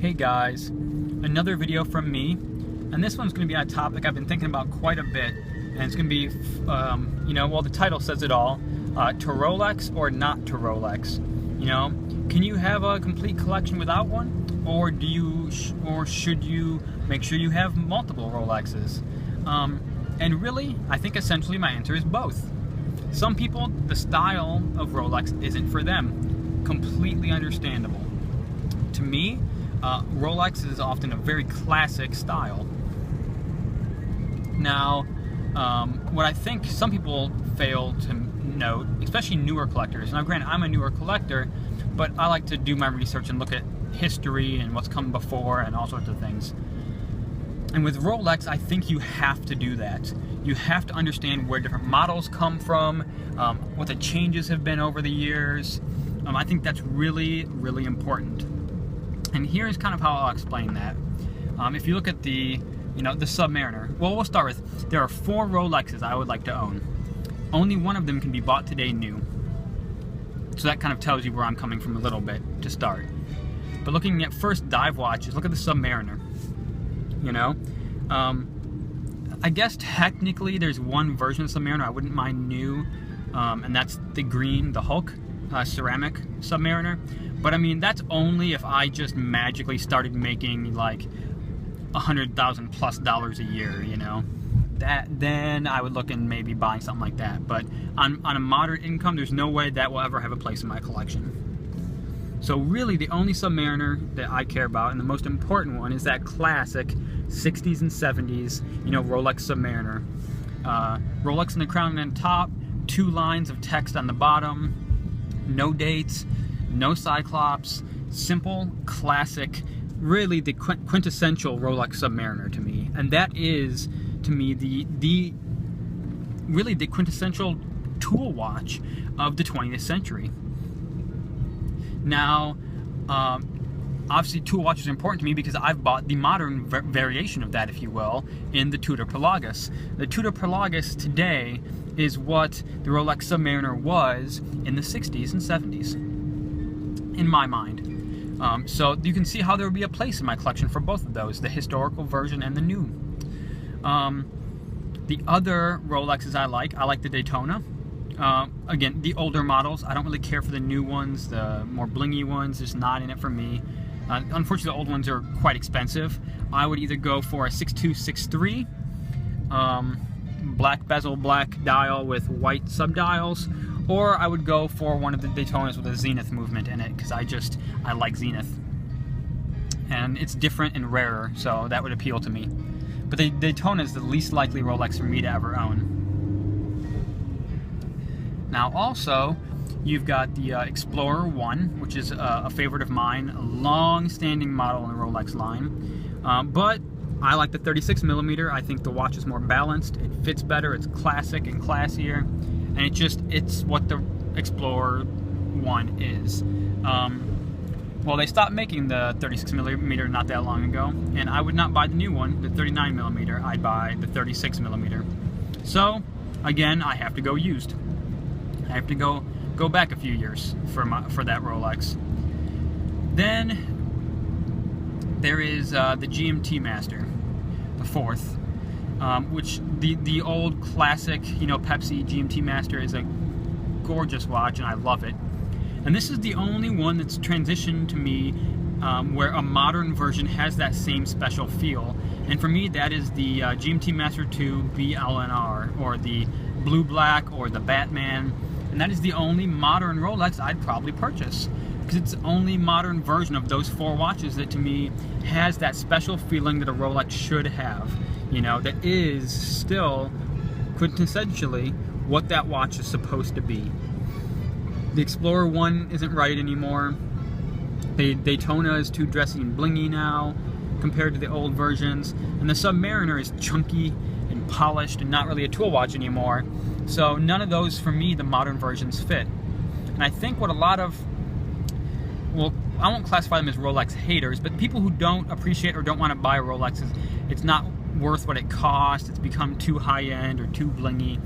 Hey guys, another video from me, and this one's going to be on a topic I've been thinking about quite a bit, and it's going to be, well, the title says it all, to Rolex or not to Rolex. Can you have a complete collection without one, or should you make sure you have multiple Rolexes? And really, I think essentially my answer is both. Some people, the style of Rolex isn't for them. Completely understandable. To me, Rolex is often a very classic style. Now, what I think some people fail to note, especially newer collectors, now granted I'm a newer collector, but I like to do my research and look at history and what's come before and all sorts of things. And with Rolex, I think you have to do that. You have to understand where different models come from, what the changes have been over the years. I think that's really, really important. And here's kind of how I'll explain that. If you look at the Submariner, well, we'll start with, there are 4 Rolexes I would like to own. Only one of them can be bought today new. So that kind of tells you where I'm coming from a little bit to start. But looking at first dive watches, look at the Submariner. I guess technically there's one version of Submariner I wouldn't mind new, and that's the green, the Hulk ceramic Submariner. But I mean, that's only if I just magically started making like $100,000+ a year, then I would look in maybe buying something like that. But on a moderate income, there's no way that will ever have a place in my collection. So really the only Submariner that I care about, and the most important one, is that classic 60s and 70s, Rolex Submariner. Rolex in the crown and top, 2 lines of text on the bottom, no dates, no cyclops, simple, classic, really the quintessential Rolex Submariner to me. And that is, to me, really the quintessential tool watch of the 20th century. Now, obviously tool watches are important to me because I've bought the modern variation of that, if you will, in the Tudor Pelagus. The Tudor Pelagus today is what the Rolex Submariner was in the 60s and 70s, in my mind. So you can see how there would be a place in my collection for both of those, the historical version and the new. The other Rolexes I like the Daytona. Again, the older models. I don't really care for the new ones, the more blingy ones, just not in it for me. Unfortunately, the old ones are quite expensive. I would either go for a 6263, black bezel, black dial with white subdials, or I would go for one of the Daytonas with a zenith movement in it, because I like zenith. And it's different and rarer, so that would appeal to me. But the Daytona is the least likely Rolex for me to ever own. Now also, you've got the Explorer 1, which is a favorite of mine, a long-standing model in the Rolex line. But I like the 36mm. I think the watch is more balanced, it fits better, it's classic and classier, and it's what the Explorer 1 is. Well, they stopped making the 36mm not that long ago, and I would not buy the new one, the 39mm. I'd buy the 36mm. So, again, I have to go used. I have to go back a few years for that Rolex. Then there is the GMT Master, the 4th, which the old classic, Pepsi GMT Master is a gorgeous watch, and I love it. And this is the only one that's transitioned to me where a modern version has that same special feel. And for me, that is the GMT Master 2 BLNR, or the Blue Black, or the Batman. And that is the only modern Rolex I'd probably purchase, because it's the only modern version of those 4 watches that to me has that special feeling that a Rolex should have, that is still quintessentially what that watch is supposed to be. The Explorer 1 isn't right anymore. The Daytona is too dressy and blingy now compared to the old versions, and the Submariner is chunky and polished and not really a tool watch anymore. So none of those, for me, the modern versions fit. And I think what a lot of, well, I won't classify them as Rolex haters, but people who don't appreciate or don't want to buy Rolexes, it's not worth what it costs, it's become too high-end or too blingy.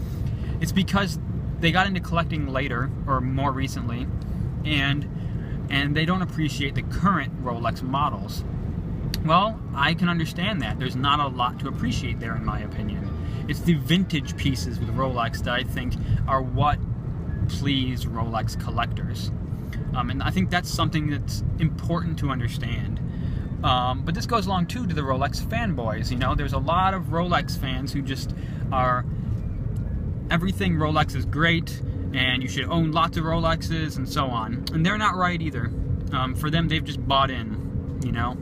It's because they got into collecting later, or more recently, and they don't appreciate the current Rolex models. Well, I can understand that. There's not a lot to appreciate there, in my opinion. It's the vintage pieces with Rolex that I think are what please Rolex collectors. And I think that's something that's important to understand. But this goes along too to the Rolex fanboys. You know, there's a lot of Rolex fans who just are, everything Rolex is great and you should own lots of Rolexes and so on. And they're not right either. For them, they've just bought in, you know.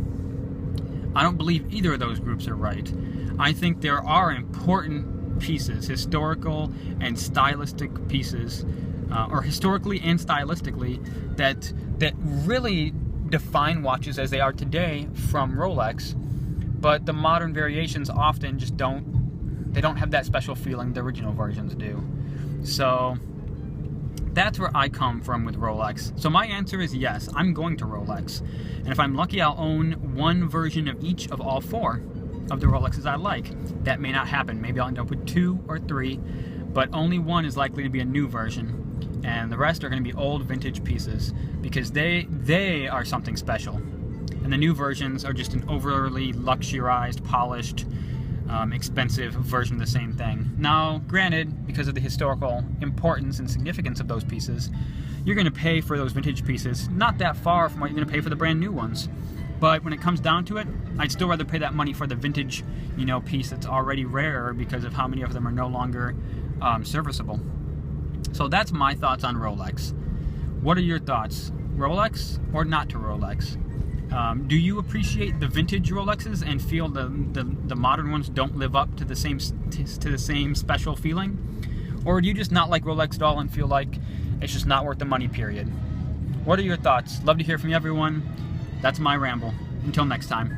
I don't believe either of those groups are right. I think there are important pieces, historical and stylistic pieces, or historically and stylistically, that really define watches as they are today from Rolex, but the modern variations often just don't have that special feeling the original versions do. So that's where I come from with Rolex. So my answer is yes, I'm going to Rolex. And if I'm lucky, I'll own one version of each of all four of the Rolexes I like. That may not happen. Maybe I'll end up with 2 or 3, but only one is likely to be a new version. And the rest are going to be old vintage pieces because they are something special. And the new versions are just an overly luxurized, polished, expensive version of the same thing. Now, granted, because of the historical importance and significance of those pieces, you're going to pay for those vintage pieces not that far from what you're going to pay for the brand new ones. But when it comes down to it, I'd still rather pay that money for the vintage, you know, piece that's already rare because of how many of them are no longer serviceable. So that's my thoughts on Rolex. What are your thoughts? Rolex or not to Rolex? Do you appreciate the vintage Rolexes and feel the modern ones don't live up to the same special feeling? Or do you just not like Rolex at all and feel like it's just not worth the money, period? What are your thoughts? Love to hear from you, everyone. That's my ramble. Until next time.